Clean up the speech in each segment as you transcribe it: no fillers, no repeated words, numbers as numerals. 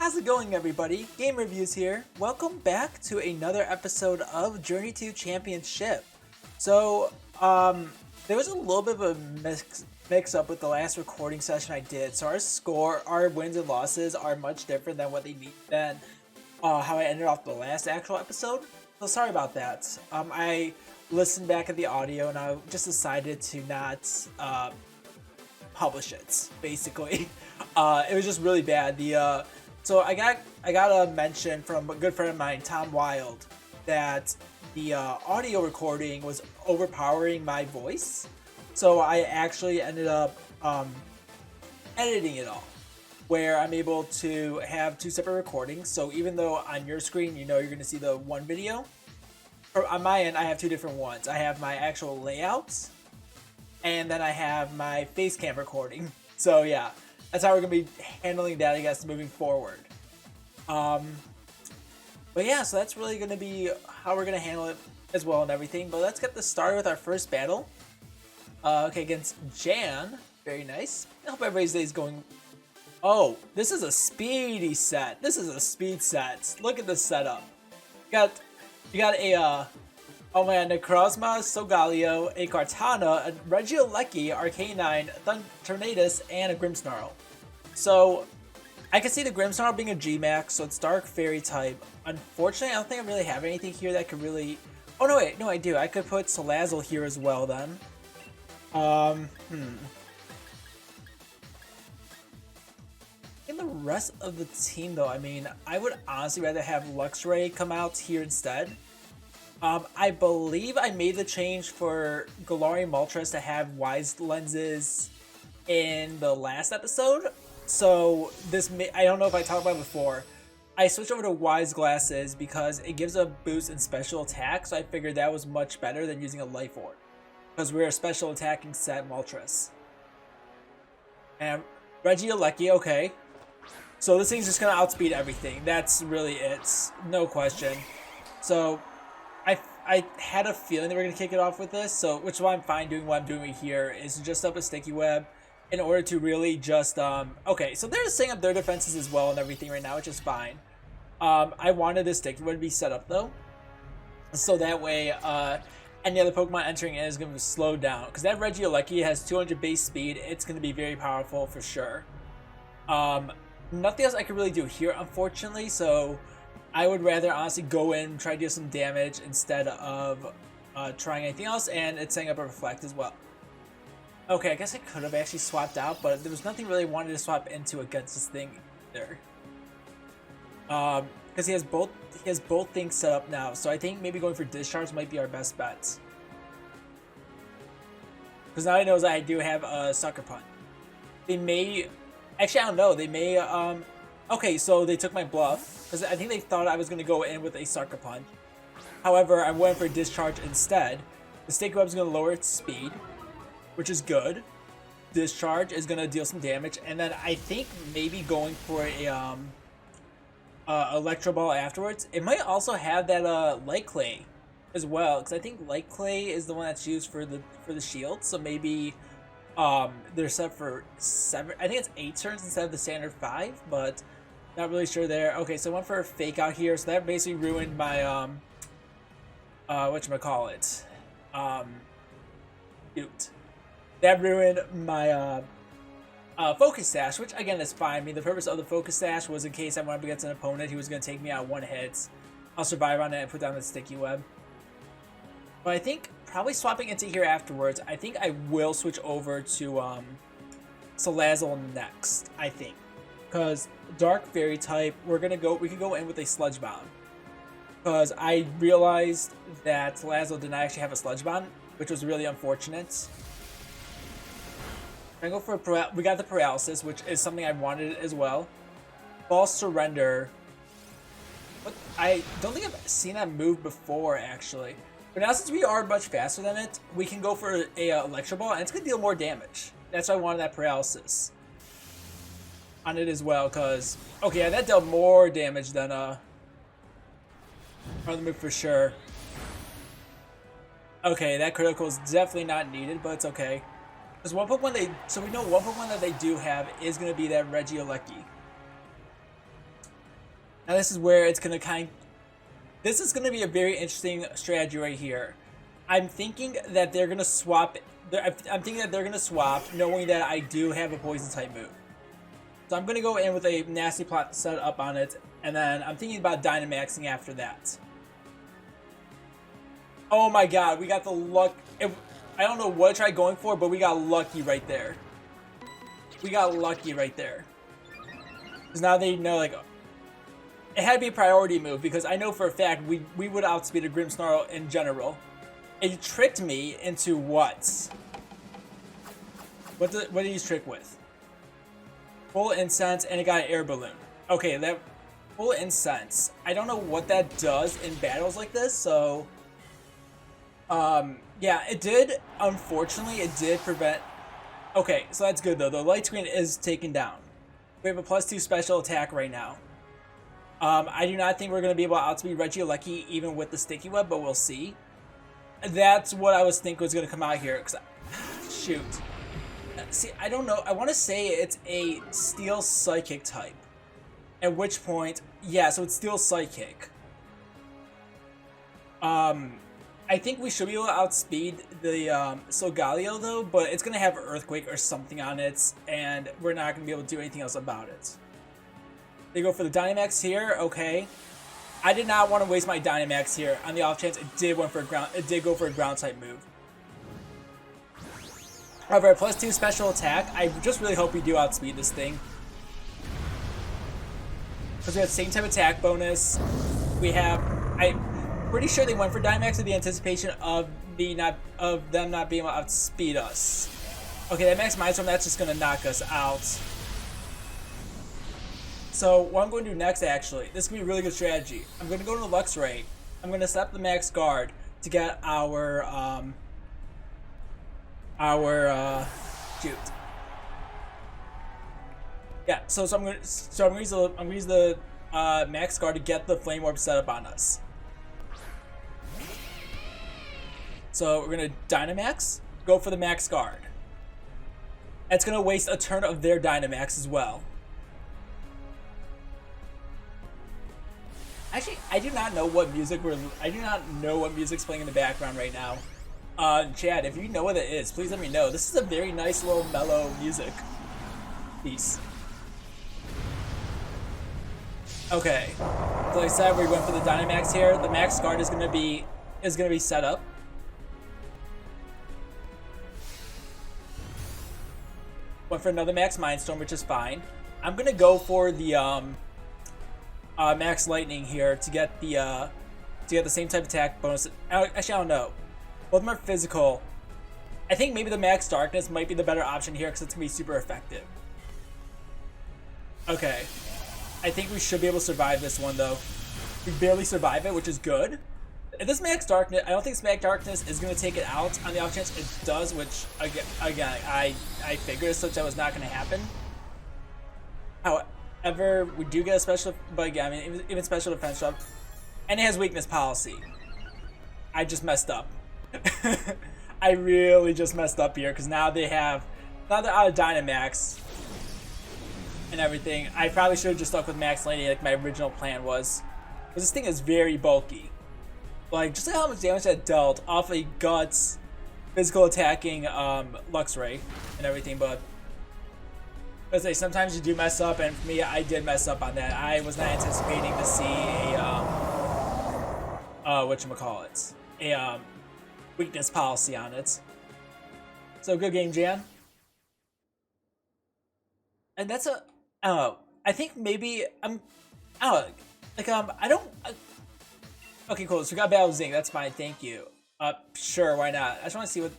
How's it going, everybody? Game Reviews here. Welcome back to another episode of Journey to Championship. So, there was a little bit of a mix up with the last recording session I did. So our wins and losses are much different than what they need than how I ended off the last actual episode. So sorry about that. I listened back at the audio and I just decided to not publish it. Basically, it was just really bad. So I got a mention from a good friend of mine, Tom Wild, that the audio recording was overpowering my voice. So I actually ended up editing it all, where I'm able to have two separate recordings. So even though on your screen you know you're going to see the one video, on my end I have two different ones. I have my actual layouts, and then I have my face cam recording. So yeah. That's how we're going to be handling that, I guess, moving forward. But yeah, so that's really going to be how we're going to handle it as well and everything. But let's get this started with our first battle. Okay, against Jan. Very nice. I hope everybody's day is going... Oh, this is a speedy set. This is a speed set. Look at this setup. You got a... Oh man, Necrozma, Solgaleo, a Kartana, a Regieleki, Arcanine, Tornadus, and a Grimmsnarl. So, I can see the Grimmsnarl being a G-Max, so it's Dark Fairy type. Unfortunately, I don't think I really have anything here that could really... Oh no, wait, no I do. I could put Salazzle here as well then. In the rest of the team though, I mean, I would honestly rather have Luxray come out here instead. I believe I made the change for Galarian Moltres to have Wise Lenses in the last episode. So I don't know if I talked about it before. I switched over to Wise Glasses because it gives a boost in special attack. So I figured that was much better than using a Life Orb, because we're a special attacking set Moltres. And Regieleki, okay. So this thing's just gonna outspeed everything. That's really it, no question. So I had a feeling they were going to kick it off with this, so which is why I'm fine doing what I'm doing here, is just up a Sticky Web in order to really just, okay, so they're setting up their defenses as well and everything right now, which is fine. I wanted this Sticky Web to be set up, though, so that way, any other Pokemon entering in is going to be slowed down, because that Regieleki has 200 base speed. It's going to be very powerful for sure. Nothing else I can really do here, unfortunately, so... I would rather honestly go in and try to do some damage instead of trying anything else, and it's setting up a Reflect as well. Okay, I guess I could have actually swapped out, but there was nothing really I wanted to swap into against this thing either. Because he has both things set up now, so I think maybe going for Discharge might be our best bet. Because now he knows that I do have a Sucker Punch. They may... Actually, I don't know. They may... Okay, so they took my bluff. Because I think they thought I was going to go in with a Sucker Punch. However, I went for Discharge instead. The Sticky Web is going to lower its speed, which is good. Discharge is going to deal some damage. And then I think maybe going for a Electro Ball afterwards. It might also have that Light Clay as well. Because I think Light Clay is the one that's used for the shield. So maybe they're set for 7. I think it's 8 turns instead of the standard 5. But... not really sure there. Okay, so I went for a Fake Out here, so that basically ruined my, whatchamacallit? Shoot. That ruined my, Focus Sash, which, again, is fine. I mean, the purpose of the Focus Sash was in case I went up against an opponent who was going to take me out one hit. I'll survive on it and put down the Sticky Web. But I think, probably swapping into here afterwards, I think I will switch over to, Salazzle next, I think. Because Dark Fairy type, we could go in with a Sludge Bomb. Because I realized that Salazzle did not actually have a Sludge Bomb, which was really unfortunate. I'm gonna go for we got the Paralysis, which is something I wanted as well. False Surrender. But I don't think I've seen that move before, actually. But now since we are much faster than it, we can go for a Electro Ball, and it's gonna deal more damage. That's why I wanted that Paralysis on it as well, because okay, yeah, that dealt more damage than other move for sure. Okay, that critical is definitely not needed, but it's okay. Because one Pokemon we know one Pokemon that they do have is going to be that Regieleki. Now this is where it's gonna this is gonna be a very interesting strategy right here. I'm thinking that they're gonna swap. I'm thinking that they're gonna swap, knowing that I do have a poison type move. So I'm gonna go in with a nasty plot set up on it, and then I'm thinking about Dynamaxing after that. Oh my god, we got the luck. I don't know what I tried going for, but we got lucky right there. We got lucky right there. Because now they know, like, it had to be a priority move, because I know for a fact we would outspeed a Grimmsnarl in general. It tricked me into what? What did he trick with? Full Incense, and it got an air balloon. Okay, that Full Incense. I don't know what that does in battles like this, so... yeah, it did, unfortunately, it did prevent... Okay, so that's good, though. The light screen is taken down. We have a +2 special attack right now. I do not think we're going to be able to outspeed Regieleki even with the Sticky Web, but we'll see. That's what I was thinking was going to come out here. Cause shoot. See, I don't know. I want to say it's a Steel Psychic type. At which point, yeah, so it's Steel Psychic. I think we should be able to outspeed the Solgaleo, though, but it's going to have Earthquake or something on it, and we're not going to be able to do anything else about it. They go for the Dynamax here, okay. I did not want to waste my Dynamax here on the off chance it did go for a ground type move. However, a +2 special attack, I just really hope we do outspeed this thing. Because we have the same type of attack bonus. We have, I'm pretty sure they went for Dynamax with the anticipation of them not being able to outspeed us. Okay, that Max Mindstorm, that's just gonna knock us out. So what I'm going to do next, actually, this can be a really good strategy. I'm going to go to the Luxray. I'm going to set up the Max Guard to get our shoot. Yeah, so I'm going to use the Max Guard to get the Flame Orb set up on us. So we're going to Dynamax, go for the Max Guard. It's going to waste a turn of their Dynamax as well. Actually, I do not know what music's playing in the background right now. Chad, if you know what it is, please let me know. This is a very nice little mellow music piece. Okay, so like I said, we went for the Dynamax here. The Max Guard is gonna be set up. Went for another Max Mindstorm, which is fine. I'm gonna go for the Max Lightning here to get the same type of attack bonus. Actually, I don't know. Both of them are physical. I think maybe the Max Darkness might be the better option here because it's gonna be super effective. Okay, I think we should be able to survive this one though. We barely survive it, which is good. If this Max Darkness, I don't think this Max Darkness is gonna take it out. On the off chance it does, which again I figured such that was not gonna happen. However, we do get a special, but again, I mean, even special defense drop, and it has weakness policy. I just messed up. I really just messed up here because now they're out of Dynamax and everything. I probably should have just stuck with Max Lightning like my original plan was, because this thing is very bulky. Like, just like how much damage that dealt off a Guts physical attacking Luxray and everything, but. Let's say sometimes you do mess up, and for me, I did mess up on that. I was not anticipating to see a weakness policy on it. So good game, Jan. And that's I think maybe okay, cool. So we got Battle Zing. That's fine. Thank you. Sure, why not? I just want to see what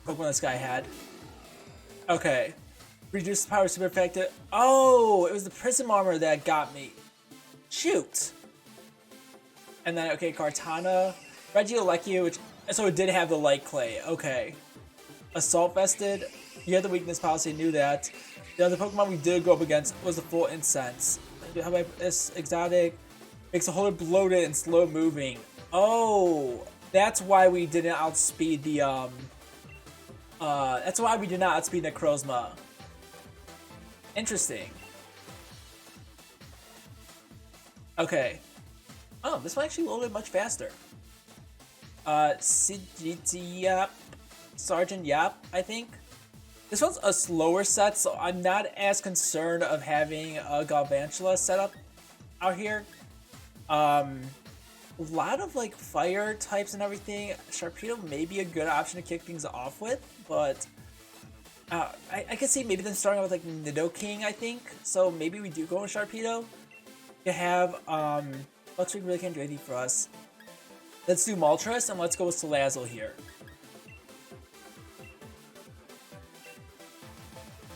Pokemon this guy had. Okay. Reduce the power super effective. Oh, it was the Prism Armor that got me. Shoot. And then, okay, Kartana. Regieleki, which... So it did have the Light Clay. Okay. Assault Vested. You had the weakness policy, knew that. The other Pokemon we did go up against was the Full Incense. How about this exotic? Makes a holder bloated and slow moving. Oh, that's why we didn't outspeed the, that's why we did not outspeed Necrozma. Interesting. Okay. Oh, this one actually loaded much faster. Yap, Sergeant Yap, I think. This one's a slower set, so I'm not as concerned of having a Galvantula set up out here. A lot of like fire types and everything. Sharpedo may be a good option to kick things off with, but I could see maybe then starting out with like Nidoking, I think. So maybe we do go with Sharpedo. You have Lux Rig really can't do anything for us. Let's do Moltres and let's go with Salazzle here.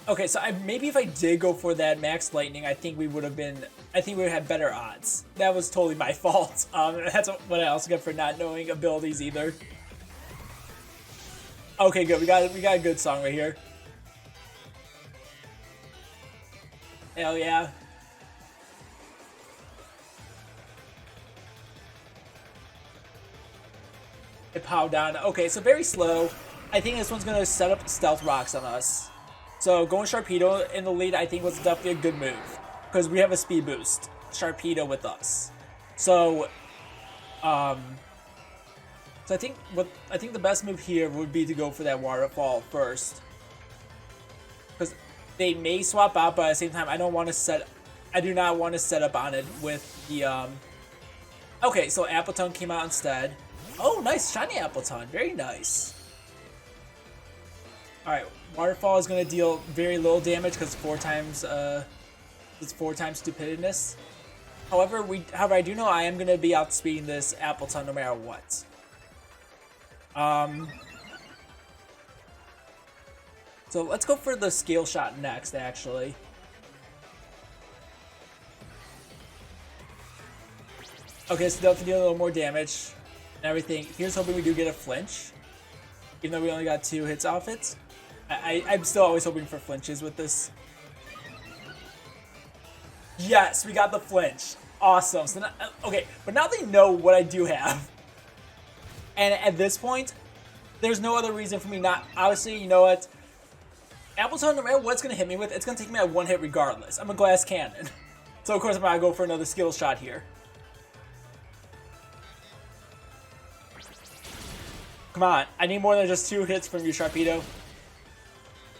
Okay, so maybe if I did go for that Max Lightning, I think we would have had better odds. That was totally my fault. That's what I also get for not knowing abilities either. Okay, good. We got a good song right here. Hell yeah. It powered down. Okay, so very slow. I think this one's gonna set up Stealth Rocks on us. So going Sharpedo in the lead, I think was definitely a good move because we have a speed boost. Sharpedo with us. So, I think the best move here would be to go for that Waterfall first, because they may swap out, but at the same time, I do not want to set up on it with the Okay, so Appleton came out instead. Oh, nice shiny Appleton, very nice. All right, Waterfall is going to deal very little damage because it's 4 times Stupidness. However, I do know I am going to be outspeeding this Appleton no matter what. So let's go for the Scale Shot next, actually. Okay, so definitely deal a little more damage and everything. Here's hoping we do get a flinch, even though we only got 2 hits off it. I'm still always hoping for flinches with this. Yes, we got the flinch. Awesome. So now, okay, but now they know what I do have. And at this point, there's no other reason for me not... Obviously, you know what? Appleton, no matter what it's going to hit me with, it's going to take me at 1 hit regardless. I'm a Glass Cannon. So, of course, I'm going to go for another skill shot here. Come on. I need more than just 2 hits from you, Sharpedo.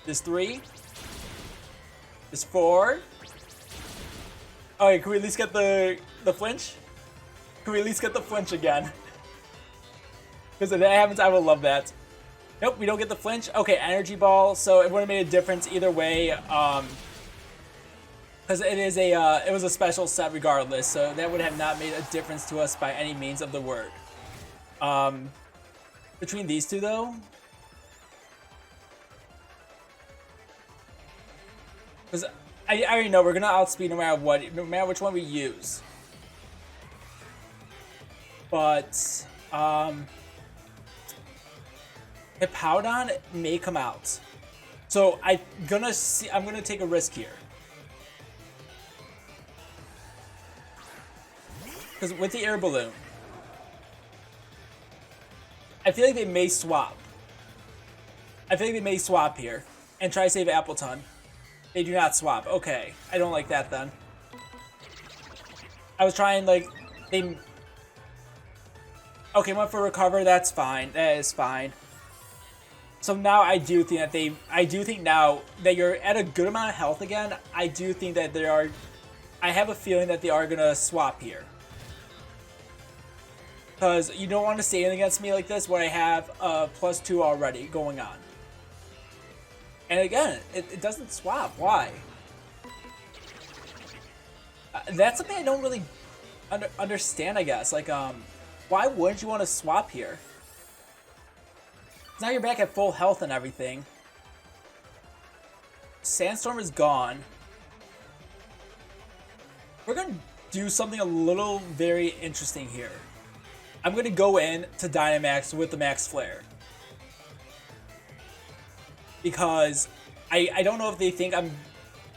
There's 3. There's 4. Okay, can we at least get the flinch? Can we at least get the flinch again? Because if that happens, I will love that. Nope, we don't get the flinch. Okay, Energy Ball. So it wouldn't have made a difference either way. Because it was a special set regardless. So that would have not made a difference to us by any means of the word. Between these two, though. Because I already know we're going to outspeed no matter what, no matter which one we use. But, Hippowdon may come out. So I'm gonna take a risk here. Because with the air balloon, I feel like they may swap. I feel like they may swap here and try to save Appleton. They do not swap. Okay, I don't like that then. I was trying like they. Okay, went for recover. That's fine. That is fine. So now I do think now that you're at a good amount of health again, I do think that I have a feeling that they are gonna swap here. Because you don't want to stand against me like this where I have a +2 already going on. And again, it doesn't swap. Why? That's something I don't really understand, I guess. Like, why wouldn't you want to swap here? Now you're back at full health and everything. Sandstorm is gone. We're going to do something a little very interesting here. I'm going to go in to Dynamax with the Max Flare. Because I don't know if they think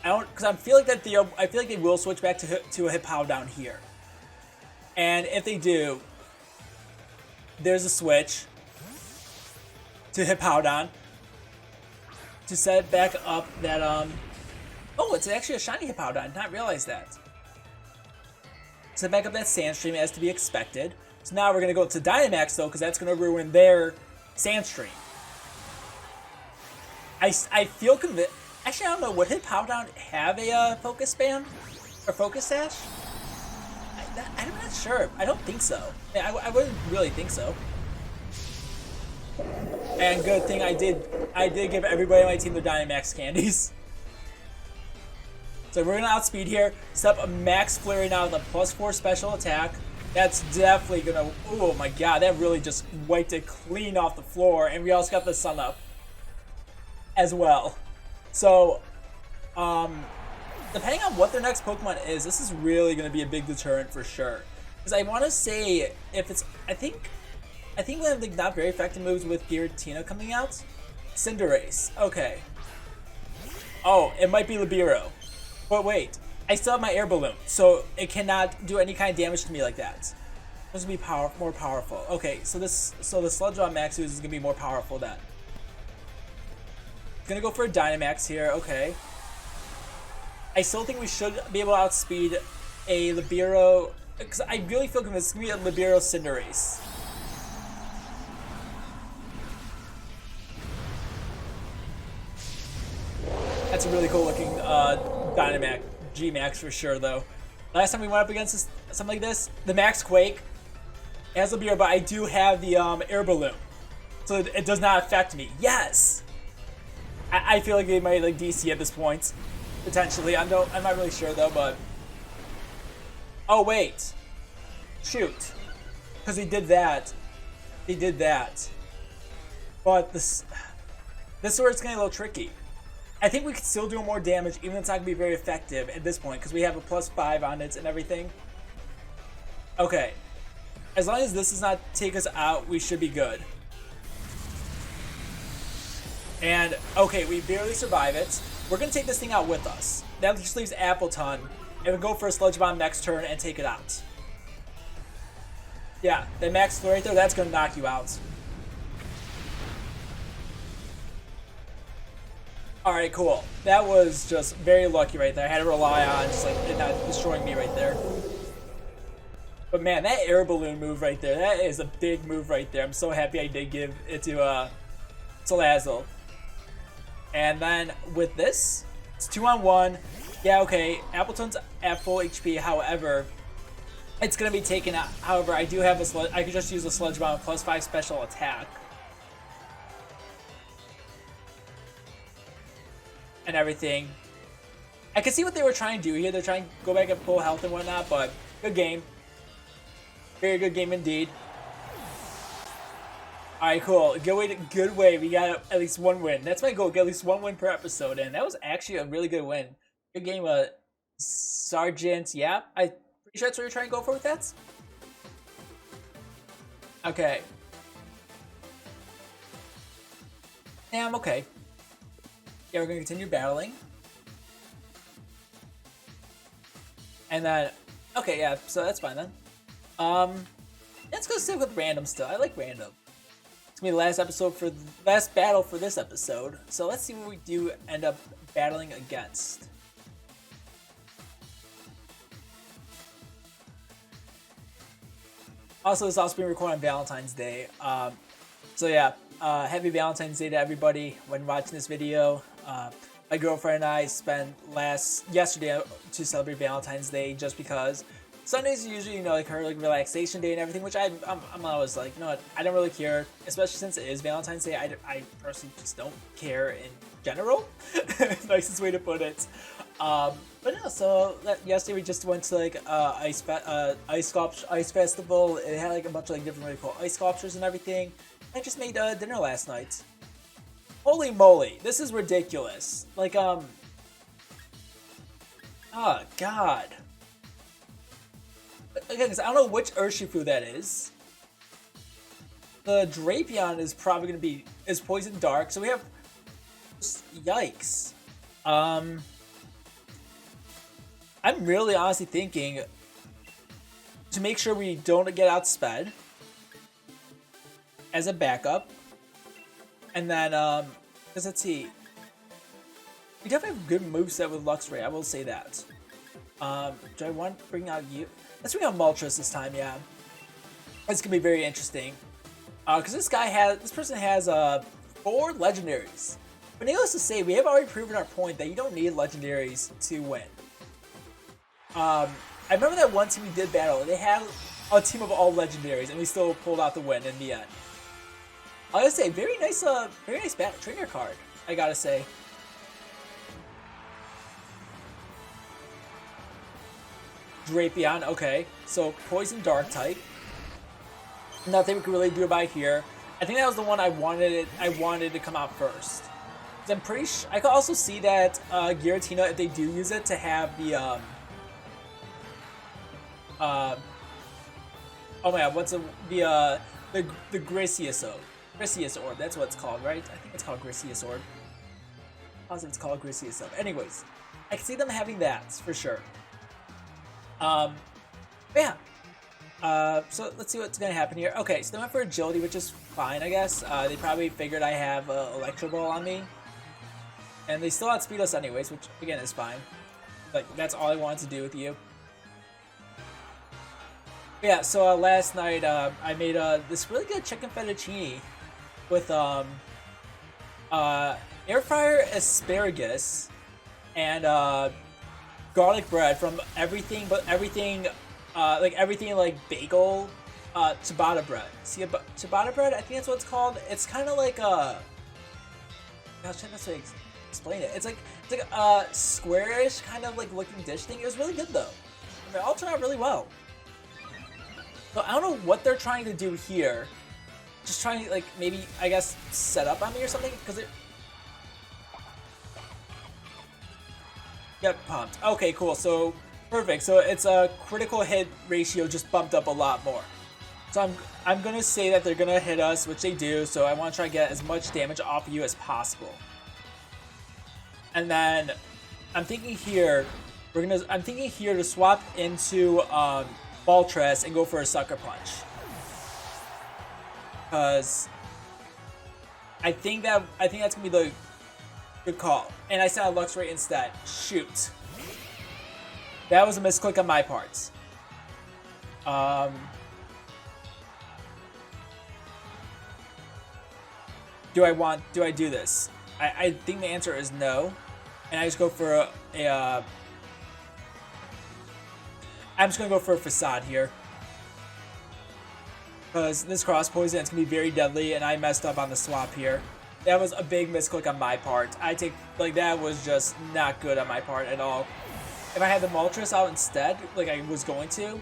because I feel like they will switch back to a Hippowdon here. And if they do, there's a switch to Hippowdon to set back up that oh, it's actually a shiny Hippowdon. I did not realize that. to back up that Sandstream as to be expected. So now we're going to go to Dynamax though, because that's going to ruin their Sandstream. I feel convinced. Actually, I don't know. Would Hippowdon have a Focus Spam? Or Focus Sash? I'm not sure. I don't think so. I wouldn't really think so. And good thing I did give everybody on my team their Dynamax candies. So we're going to outspeed here. Set up a Max Flurry now with a +4 special attack. That's definitely going to... Oh my god, that really just wiped it clean off the floor. And we also got the Sun Up as well. So, depending on what their next Pokemon is, this is really going to be a big deterrent for sure. Because I want to say, if it's... I think we have like not very effective moves with Giratina coming out. Cinderace. Okay. Oh, it might be Libero. But wait, I still have my air balloon, so it cannot do any kind of damage to me like that. It's gonna be more powerful. Okay, so the Sludge Bomb Max is gonna be more powerful then. Gonna go for a Dynamax here. Okay. I still think we should be able to outspeed a Libero, because I really feel convinced it's gonna be a Libero Cinderace. That's a really cool looking Dynamax G-Max for sure though. Last time we went up against something like this, the Max Quake has a beer, but I do have the air balloon, so it does not affect me. Yes, I feel like they might like DC at this point, potentially. I'm not really sure though, but oh wait, shoot, because he did that, but this is where it's getting a little tricky. I think we could still do more damage, even though it's not going to be very effective at this point, because we have a +5 on it and everything. Okay. As long as this does not take us out, we should be good. And, okay, we barely survive it. We're going to take this thing out with us. That just leaves Appleton, and we'll go for a Sludge Bomb next turn and take it out. Yeah, that Max Flurry right there, that's going to knock you out. Alright, cool. That was just very lucky right there. I had to rely on just like it not destroying me right there. But man, that air balloon move right there, that is a big move right there. I'm so happy I did give it to Salazzle. And then with this, it's 2-on-1. Yeah, okay, Appleton's at full HP, however, it's gonna be taken out. However, I do have a sludge. I could just use a Sludge Bomb +5 special attack. And everything. I can see what they were trying to do here. They're trying to go back at full health and whatnot, but good game. Very good game indeed. Alright, cool. Good way. We got at least one win. That's my goal. Get at least one win per episode, and that was actually a really good win. Good game, Sergeant. Yeah, I'm pretty sure that's what you're trying to go for with that. Okay. Yeah, I'm okay. Yeah, we're going to continue battling. And then, okay, yeah, so that's fine then. Let's go stick with random still. I like random. It's going to be the last episode for the last battle for this episode. So let's see what we do end up battling against. Also, this is also being recorded on Valentine's Day. So yeah, happy Valentine's Day to everybody when watching this video. My girlfriend and I spent yesterday to celebrate Valentine's Day just because Sundays are usually, like her relaxation day and everything, which I'm always like, you know what, I don't really care, especially since it is Valentine's Day. I personally just don't care in general. Nicest way to put it. But no, so yesterday we just went to like ice festival. It had like a bunch of like different really cool ice sculptures and everything. I just made dinner last night. Holy moly, this is ridiculous. Like, oh god. Again, because I don't know which Urshifu that is. The Drapion is probably going to be, is Poison Dark, so we have, yikes. I'm really honestly thinking to make sure we don't get outsped as a backup. And then, because let's see. We definitely have good moveset with Luxray, I will say that. Do I want to bring out you? Let's bring out Moltres this time, yeah. It's gonna be very interesting. Because this person has 4 legendaries. But needless to say, we have already proven our point that you don't need legendaries to win. I remember that one team we did battle. They had a team of all legendaries, and we still pulled out the win in the end. I gotta say, very nice battle trainer card. I gotta say. Drapion, okay. So poison dark type. Nothing we can really do about here. I think that was the one I wanted to come out first. I'm pretty sure I could also see that Giratina, if they do use it, to have the oh my god, what's the Gracious Orb? That's what it's called, right? I think it's called Gracious Orb. Positive it's called Gracious Orb. Anyways, I can see them having that for sure. Yeah. So let's see what's gonna happen here. Okay, so they went for agility, which is fine, I guess. They probably figured I have Electro Ball on me, and they still outspeed us anyways, which again is fine. Like that's all I wanted to do with you. Yeah. So last night I made this really good chicken fettuccine with air fryer asparagus and garlic bread from everything like bagel ciabatta bread. See, ciabatta bread, I think that's what it's called. It's kind of like a I was trying to explain it. It's like a squarish kind of like looking dish thing. It was really good though. I mean, it all turned out really well. So I don't know what they're trying to do here. Just trying to like maybe I guess set up on me or something because it. Get pumped. Okay, cool. So perfect. So it's a critical hit ratio just bumped up a lot more. So I'm gonna say that they're gonna hit us, which they do. So I want to try to get as much damage off of you as possible. And then I'm thinking here to swap into Moltres and go for a Sucker Punch. Cause I think that's gonna be the good call. And I sent a Luxray instead. Shoot. That was a misclick on my part. Do I do this? I think the answer is no. And I just go for I'm just gonna go for a Facade here. Because this cross poison is gonna be very deadly and I messed up on the swap here. That was a big misclick on my part. That was just not good on my part at all. If I had the Moltres out instead, like I was going to,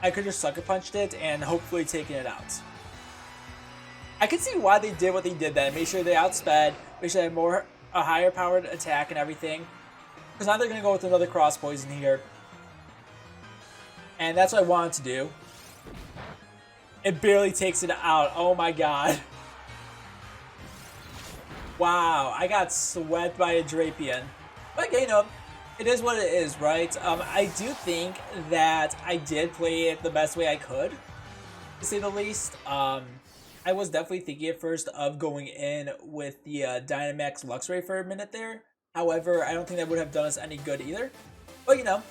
I could just Sucker Punched it and hopefully taken it out. I can see why they did what they did then. Make sure they outsped, make sure they had a higher powered attack and everything. Because now they're going to go with another cross poison here. And that's what I wanted to do. It barely takes it out. Oh my god. Wow, I got swept by a Drapion. But you know, it is what it is, right? I do think that I did play it the best way I could, to say the least. I was definitely thinking at first of going in with the Dynamax Luxray for a minute there. However, I don't think that would have done us any good either. But you know,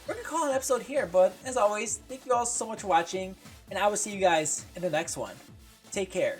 we're going to call an episode here. But as always, thank you all so much for watching. And I will see you guys in the next one. Take care.